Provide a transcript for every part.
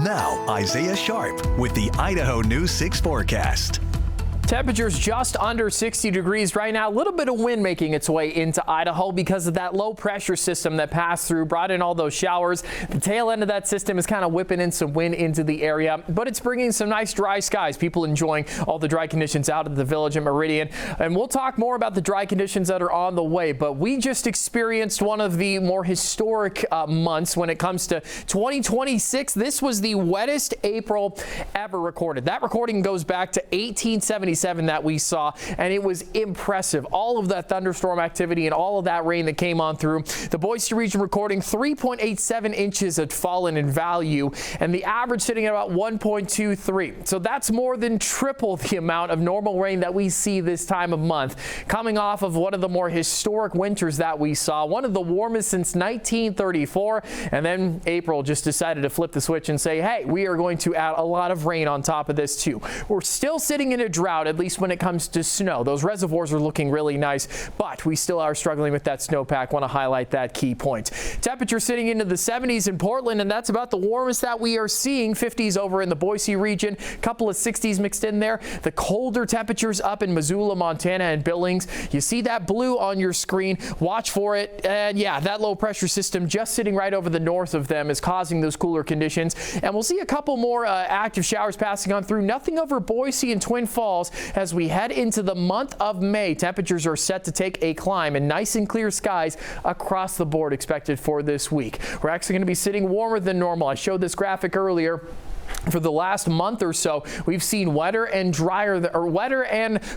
Now, Isaiah Sharp with the Idaho News 6 forecast. Temperatures just under 60 degrees right now. A little bit of wind making its way into Idaho because of that low pressure system that passed through, brought in all those showers. The tail end of that system is kind of whipping in some wind into the area, but it's bringing some nice dry skies. People enjoying all the dry conditions out of the village at Meridian. And we'll talk more about the dry conditions that are on the way, but we just experienced one of the more historic months when it comes to 2026. This was the wettest April ever recorded. That recording goes back to 1877 that we saw, and it was impressive. All of that thunderstorm activity and all of that rain that came on through. The Boise region recording 3.87 inches had fallen in value, and the average sitting at about 1.23. So that's more than triple the amount of normal rain that we see this time of month, coming off of one of the more historic winters that we saw, one of the warmest since 1934. And then April just decided to flip the switch and say, hey, we are going to add a lot of rain on top of this too. We're still sitting in a drought, at least when it comes to snow. Those reservoirs are looking really nice, but we still are struggling with that snowpack. Want to highlight that key point. Temperature sitting into the 70s in Portland, and that's about the warmest that we are seeing. 50s over in the Boise region, couple of 60s mixed in there. The colder temperatures up in Missoula, Montana, and Billings. You see that blue on your screen. Watch for it. And yeah, that low pressure system just sitting right over the north of them is causing those cooler conditions. And we'll see a couple more active showers passing on through. Nothing over Boise and Twin Falls. As we head into the month of May, temperatures are set to take a climb, and nice and clear skies across the board expected for this week. We're actually going to be sitting warmer than normal. I showed this graphic earlier. For the last month or so, we've seen wetter and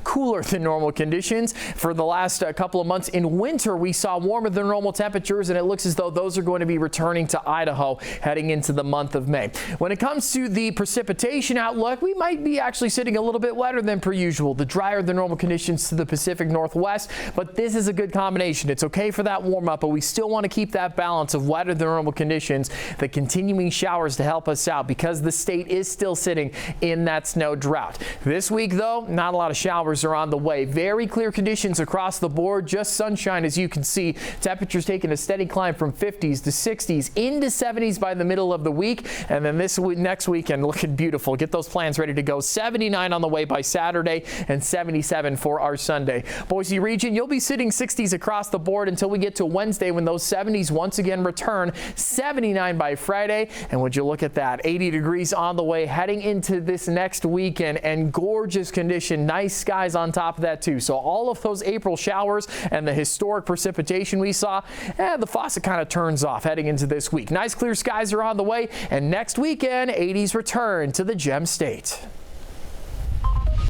cooler than normal conditions. For the last couple of months in winter, we saw warmer than normal temperatures, and it looks as though those are going to be returning to Idaho heading into the month of May. When it comes to the precipitation outlook, we might be actually sitting a little bit wetter than per usual. The drier than normal conditions to the Pacific Northwest, but this is a good combination. It's okay for that warm up, but we still want to keep that balance of wetter than normal conditions, the continuing showers to help us out because the state is still sitting in that snow drought. This week, though, not a lot of showers are on the way. Very clear conditions across the board, just sunshine as you can see. Temperatures taking a steady climb from 50s to 60s into 70s by the middle of the week, and then next weekend looking beautiful. Get those plans ready to go. 79 on the way by Saturday and 77 for our Sunday. Boise region, you'll be sitting 60s across the board until we get to Wednesday when those 70s once again return. 79 by Friday, and would you look at that, 80 degrees on the way heading into this next weekend, and gorgeous condition, nice skies on top of that too. So all of those April showers and the historic precipitation we saw, the faucet kind of turns off heading into this week. Nice clear skies are on the way, and next weekend 80s return to the Gem State.